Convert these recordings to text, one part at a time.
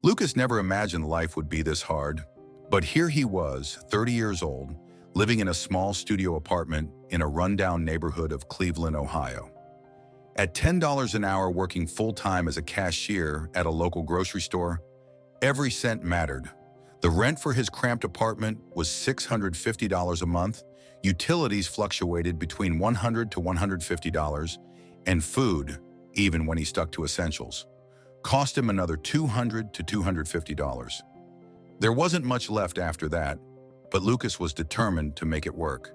Lucas never imagined life would be this hard, but here he was, 30 years old, living in a small studio apartment in a rundown neighborhood of Cleveland, Ohio. At $10 an hour working full-time as a cashier at a local grocery store, every cent mattered. The rent for his cramped apartment was $650 a month, utilities fluctuated between $100 to $150, and food, even when he stuck to essentials, cost him another $200 to $250. There wasn't much left after that, but Lucas was determined to make it work.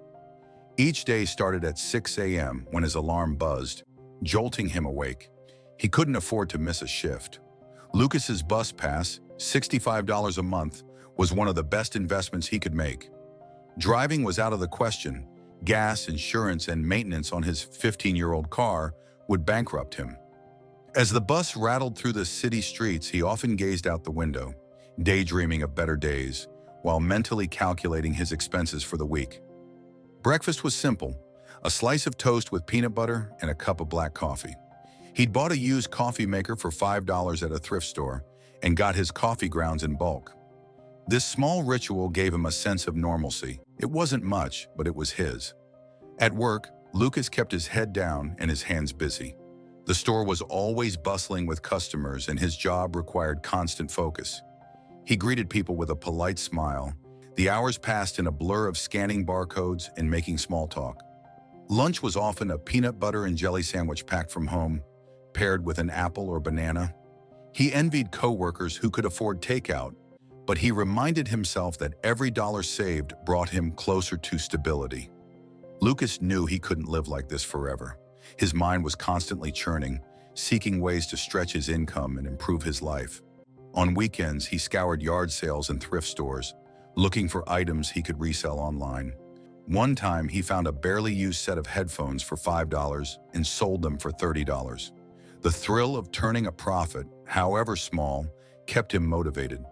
Each day started at 6 a.m. when his alarm buzzed, jolting him awake. He couldn't afford to miss a shift. Lucas's bus pass, $65 a month, was one of the best investments he could make. Driving was out of the question. Gas, insurance, and maintenance on his 15-year-old car would bankrupt him. As the bus rattled through the city streets, he often gazed out the window, daydreaming of better days, while mentally calculating his expenses for the week. Breakfast was simple: a slice of toast with peanut butter and a cup of black coffee. He'd bought a used coffee maker for $5 at a thrift store and got his coffee grounds in bulk. This small ritual gave him a sense of normalcy. It wasn't much, but it was his. At work, Lucas kept his head down and his hands busy. The store was always bustling with customers, and his job required constant focus. He greeted people with a polite smile. The hours passed in a blur of scanning barcodes and making small talk. Lunch was often a peanut butter and jelly sandwich packed from home, paired with an apple or banana. He envied coworkers who could afford takeout, but he reminded himself that every dollar saved brought him closer to stability. Lucas knew he couldn't live like this forever. His mind was constantly churning, seeking ways to stretch his income and improve his life. On weekends, he scoured yard sales and thrift stores, looking for items he could resell online. One time, he found a barely used set of headphones for $5 and sold them for $30. The thrill of turning a profit, however small, kept him motivated.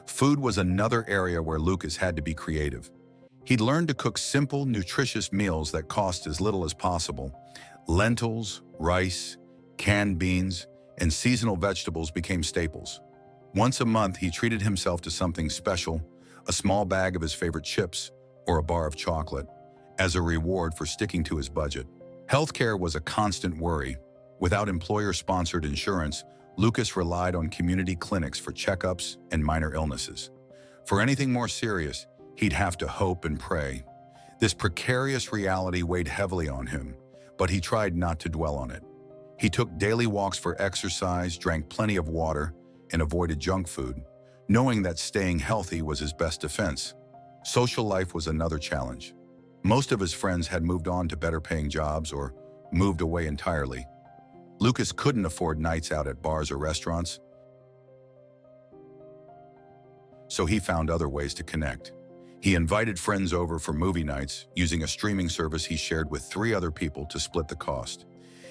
Food was another area where Lucas had to be creative. He'd learned to cook simple, nutritious meals that cost as little as possible. Lentils, rice, canned beans, and seasonal vegetables became staples. Once a month, he treated himself to something special, a small bag of his favorite chips or a bar of chocolate, as a reward for sticking to his budget. Healthcare was a constant worry. Without employer-sponsored insurance, Lucas relied on community clinics for checkups and minor illnesses. For anything more serious, he'd have to hope and pray. This precarious reality weighed heavily on him, but he tried not to dwell on it. He took daily walks for exercise, drank plenty of water, and avoided junk food, knowing that staying healthy was his best defense. Social life was another challenge. Most of his friends had moved on to better-paying jobs or moved away entirely. Lucas couldn't afford nights out at bars or restaurants, so he found other ways to connect. He invited friends over for movie nights using a streaming service he shared with 3 other people to split the cost.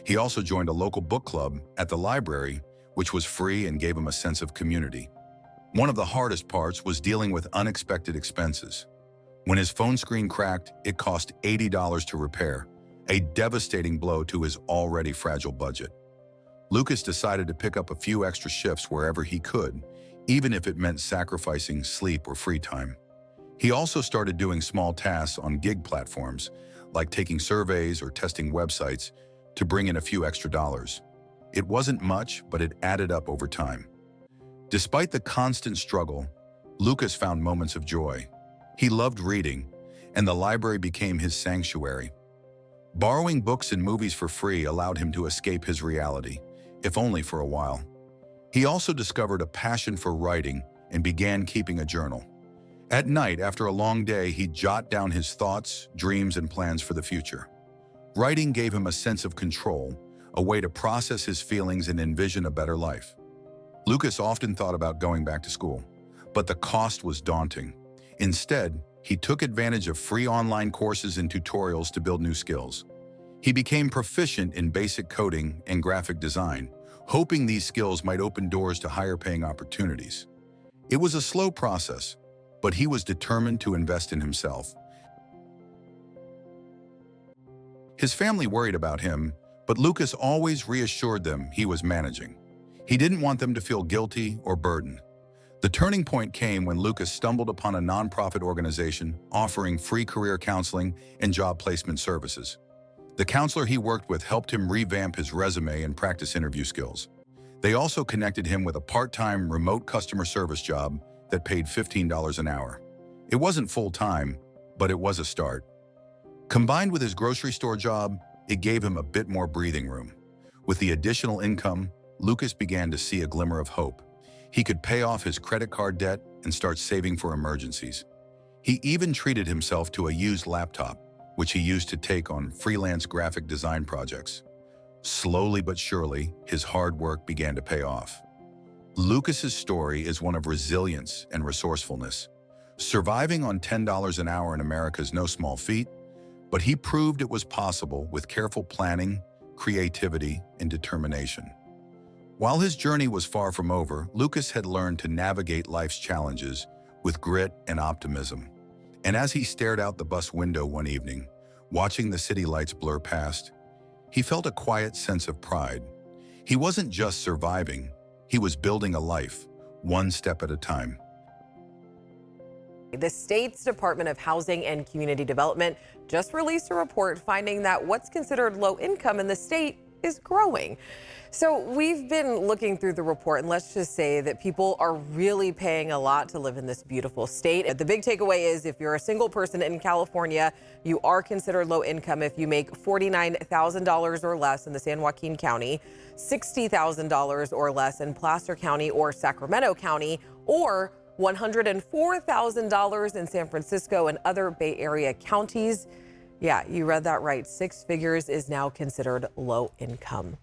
He also joined a local book club at the library, which was free and gave him a sense of community. One of the hardest parts was dealing with unexpected expenses. When his phone screen cracked, it cost $80 to repair, a devastating blow to his already fragile budget. Lucas decided to pick up a few extra shifts wherever he could, even if it meant sacrificing sleep or free time. He also started doing small tasks on gig platforms, like taking surveys or testing websites, to bring in a few extra dollars. It wasn't much, but it added up over time. Despite the constant struggle, Lucas found moments of joy. He loved reading, and the library became his sanctuary. Borrowing books and movies for free allowed him to escape his reality, if only for a while. He also discovered a passion for writing and began keeping a journal. At night, after a long day, he'd jot down his thoughts, dreams, and plans for the future. Writing gave him a sense of control, a way to process his feelings and envision a better life. Lucas often thought about going back to school, but the cost was daunting. Instead, he took advantage of free online courses and tutorials to build new skills. He became proficient in basic coding and graphic design, hoping these skills might open doors to higher-paying opportunities. It was a slow process, but he was determined to invest in himself. His family worried about him, but Lucas always reassured them he was managing. He didn't want them to feel guilty or burdened. The turning point came when Lucas stumbled upon a nonprofit organization offering free career counseling and job placement services. The counselor he worked with helped him revamp his resume and practice interview skills. They also connected him with a part-time remote customer service job that paid $15 an hour. It wasn't full-time, but it was a start. Combined with his grocery store job, it gave him a bit more breathing room. With the additional income, Lucas began to see a glimmer of hope. He could pay off his credit card debt and start saving for emergencies. He even treated himself to a used laptop, which he used to take on freelance graphic design projects. Slowly but surely, his hard work began to pay off. Lucas's story is one of resilience and resourcefulness. Surviving on $10 an hour in America is no small feat, but he proved it was possible with careful planning, creativity, and determination. While his journey was far from over, Lucas had learned to navigate life's challenges with grit and optimism. And as he stared out the bus window one evening, watching the city lights blur past, he felt a quiet sense of pride. He wasn't just surviving, he was building a life, one step at a time. The state's Department of Housing and Community Development just released a report finding that what's considered low income in the state is growing. So we've been looking through the report, and let's just say that people are really paying a lot to live in this beautiful state. The big takeaway is if you're a single person in California, you are considered low income if you make $49,000 or less in the San Joaquin County, $60,000 or less in Placer County or Sacramento County, or $104,000 in San Francisco and other Bay Area counties. Yeah, you read that right. 6 figures is now considered low income.